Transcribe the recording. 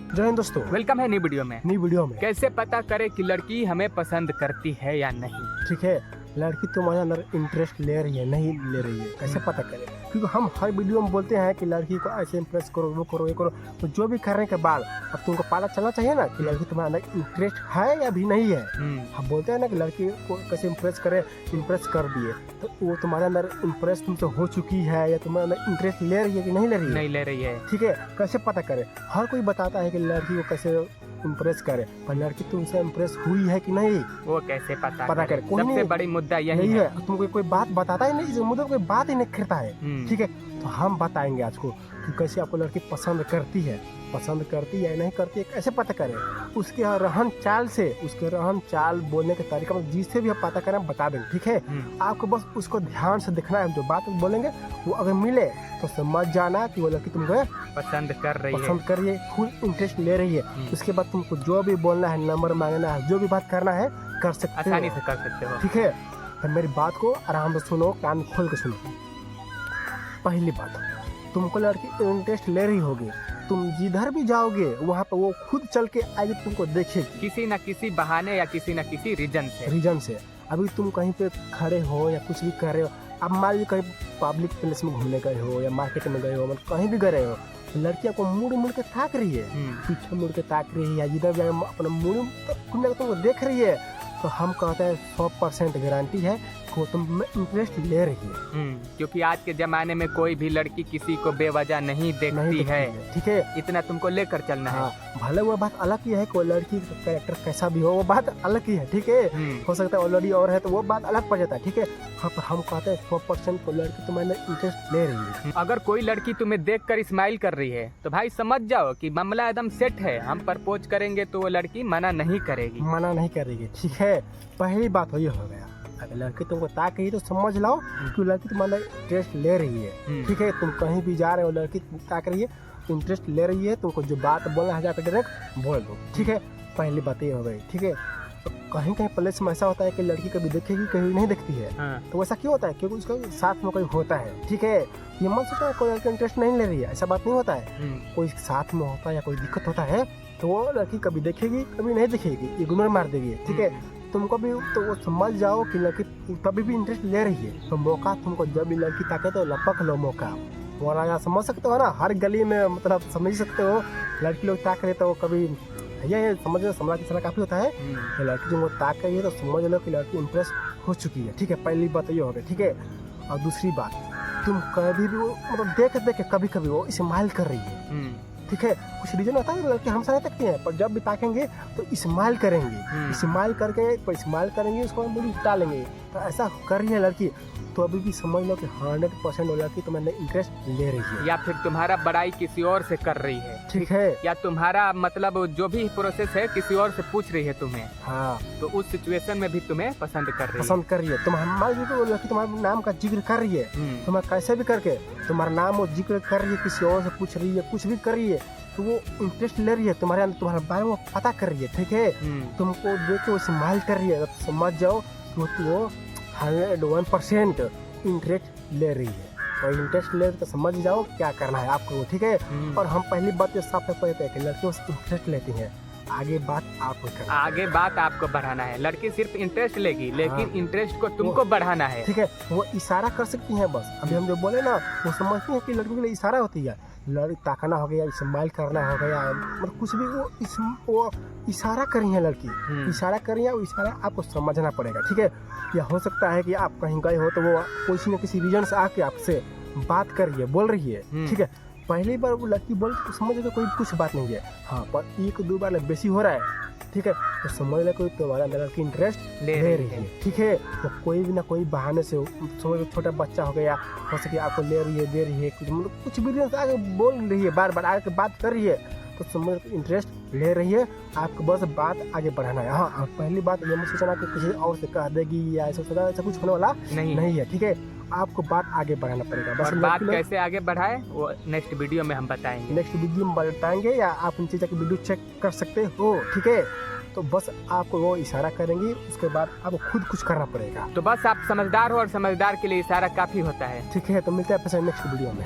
जय हिंद दोस्तों, वेलकम है नई वीडियो में। कैसे पता करें कि लड़की हमें पसंद करती है या नहीं। ठीक है, लड़की तुम्हारे अंदर इंटरेस्ट ले रही है नहीं ले रही है, कैसे पता करें? क्योंकि हम हर वीडियो में बोलते हैं कि लड़की को ऐसे इम्प्रेस करो, वो करो, ये करो। तो जो भी करने के बाद अब तुमको पता चलना चाहिए ना कि लड़की तुम्हारे अंदर इंटरेस्ट है या भी नहीं है। हम बोलते हैं ना कि लड़की को कैसे इम्प्रेस करे, इम्प्रेस कर दिए तो वो तुम्हारे अंदर इम्प्रेस तुमसे हो चुकी है या तुम्हारे अंदर इंटरेस्ट ले रही है कि नहीं ले रही है? नहीं ले रही है। ठीक है, कैसे पता करें? हर कोई बताता है कि लड़की को कैसे इम्प्रेस करे, पर लड़की तुमसे इम्प्रेस हुई है कि नहीं वो कैसे पता करे? कोई सबसे बड़ी मुद्दा यही है। तुमको कोई बात बताता ही नहीं, इस मुद्दे कोई बात ही नहीं करता है। ठीक है, तो हम बताएंगे आज को कि कैसे आपको लड़की पसंद करती है या नहीं करती है, कैसे पता करें? उसके रहन चाल से, उसके रहन चाल बोलने के तरीका में जिससे भी आप पता करें बता देंगे। ठीक है, आपको बस उसको ध्यान से देखना है। जो बात बोलेंगे वो अगर मिले तो समझ जाना कि वो लड़की तुमको पसंद कर रही है, फुल इंटरेस्ट ले रही है। उसके बाद तुमको जो भी बोलना है, नंबर मांगना है, जो भी बात करना है कर सकते हो, आसानी से कर सकते हो। ठीक है, तो मेरी बात को आराम से सुनो, कान खोल के सुनो। पहली बात, तुमको लड़की इंटरेस्ट ले रही होगी, तुम जिधर भी जाओगे वहाँ पे वो खुद चल के आगे तुमको देखेगी, किसी न किसी बहाने या किसी न किसी रीजन से। अभी तुम कहीं पे खड़े हो या कुछ भी कर रहे हो, अब मान लीजिए कहीं पब्लिक प्लेस में घूमने गए हो या मार्केट में गए हो, मतलब कहीं भी गए हो, लड़कियां को मुड़ के ताक रही है, पीछे मुड़ के ताक रही है या जिधर भी अपना मुड़ तुमको देख रही है, तो हम कहते हैं 100% गारंटी है कि वो तुम इंटरेस्ट ले रही है। क्योंकि आज के जमाने में कोई भी लड़की किसी को बेवजह नहीं देखती है। ठीक है, इतना तुमको लेकर चलना है। भले वो बात अलग ही है, कोई लड़की का कैरेक्टर कैसा भी हो वो बात अलग ही है। ठीक है, हो सकता है ऑलरेडी और है तो वो बात अलग पड़ जाता है। ठीक है, हम कहते हैं 100% को लड़की तुम्हारे इंटरेस्ट ले रही है। अगर कोई लड़की तुम्हें देखकर स्माइल कर रही है तो भाई समझ जाओ कि मामला एकदम सेट है। हम प्रपोज करेंगे तो वो लड़की मना नहीं करेगी। ठीक है, पहली बात ये हो गया। अगर लड़की तुमको ताक रही तो समझ लो कि लड़की तुम्हारा इंटरेस्ट ले रही है। ठीक है, तुम कहीं भी जा रहे हो, लड़की ताक रही है, इंटरेस्ट ले रही है, तुमको जो बात बोलना है जाकर डायरेक्ट बोल दो। ठीक है, पहली बात ये हो गई। ठीक है, तो कहीं प्लेस में ऐसा होता है कि लड़की कभी देखेगी कभी नहीं देखती है। तो वैसा क्यों होता है? क्योंकि उसका साथ में कोई होता है। ठीक है, ये मत सोचो कोई लड़की इंटरेस्ट नहीं ले रही है, ऐसा बात नहीं होता है। कोई साथ में होता है या कोई दिक्कत होता है तो वो लड़की कभी देखेगी कभी नहीं देखेगी, इग्नोर मार देगी। ठीक है, तुमको भी तो वो समझ जाओ कि लड़की कभी भी इंटरेस्ट ले रही है। तो मौका तुमको जब भी लड़की ताके तो लपक लो मौका। और यहाँ समझ सकते हो ना, हर गली में मतलब समझ सकते हो लड़की लोग ताक रहे तो कभी ये समझना काफी होता है। तो लड़की जो ताक रही है तो समझ लो कि लड़की इंप्रेस हो चुकी है। ठीक है, पहली बात ये हो गई। ठीक है, और दूसरी बात, तुम कभी भी मतलब देख कभी वो स्माइल कर रही है। ठीक है, कुछ रीजन होता है लड़के हमसे नहीं तकती हैं, पर जब भी ताकेंगे तो स्माइल करेंगे, स्माइल करेंगे उसको हम बोली डालेंगे। तो ऐसा कर रही है लड़की तो अभी भी समझ लो कि 100% लड़की तुम्हें इंटरेस्ट ले रही है, या फिर तुम्हारा बड़ाई किसी और से कर रही है। ठीक है, या तुम्हारा मतलब जो भी प्रोसेस है किसी और से पूछ रही है तुम्हें। हाँ, तो उस सिचुएशन में भी तुम्हें पसंद कर रही है। लड़की तुम्हारे नाम का जिक्र कर रही है, तुम्हें कैसे भी करके तुम्हारा नाम वो जिक्र कर रही है, किसी और से पूछ रही है, कुछ भी कर रही है, तो वो इंटरेस्ट ले रही है तुम्हारे अंदर, तुम्हारे बारे में पता कर रही है। ठीक है, तुमको देख के वो स्माइल कर रही है, तो समझ जाओ कि वो 101% इंटरेस्ट ले रही है। और इंटरेस्ट ले तो समझ जाओ क्या करना है आपको। ठीक है, और हम पहली बात ये साफ कहते हैं कि लड़कियों से इंटरेस्ट लेती हैं, आगे बात आपको बढ़ाना है। लड़की सिर्फ इंटरेस्ट लेगी लेकिन इंटरेस्ट को तुमको बढ़ाना है। ठीक है, वो इशारा कर सकती हैं बस। अभी हम जो बोले ना, वो समझती हैं कि लड़की के लिए इशारा होती है, लड़की ताकना हो गया, स्माइल करना हो गया, मतलब कुछ भी वो इशारा करी है लड़की, इशारा करी है, वो इशारा आपको समझना पड़ेगा। ठीक है, या हो सकता है कि आप कहीं गए हो तो वो किसी न किसी रीजन से आके आपसे बात कर रही है, बोल रही है। ठीक है, पहली बार वो लड़की बोल तो समझ लो कोई कुछ बात नहीं है। हाँ, पर 1-2 बार बेसी हो रहा है, ठीक है, तो समझ लो कोई तुम्हारे अंदर लड़की इंटरेस्ट ले रही है। ठीक है, तो कोई भी ना कोई बहाने से, समझ लो छोटा बच्चा हो गया, हो सके आपको ले रही है, दे रही है, कुछ भी आगे बोल रही है, बार आगे बात कर रही है, तो समझ लो इंटरेस्ट ले रही है। आपको बस बात आगे बढ़ाना है। हाँ, पहली बात ये मत सोचना कि किसी और से कह देगी या ऐसा कुछ होने वाला नहीं है। ठीक है, आपको बात आगे बढ़ाना पड़ेगा। बस बात कैसे आगे बढ़ाए वो नेक्स्ट वीडियो में हम बताएंगे, या आप नीचे जाकर वीडियो चेक कर सकते हो। ठीक है, तो बस आपको वो इशारा करेंगी, उसके बाद आपको खुद कुछ करना पड़ेगा। तो बस आप समझदार हो और समझदार के लिए इशारा काफी होता है। ठीक है, तो मिलते हैं आपसे नेक्स्ट वीडियो में।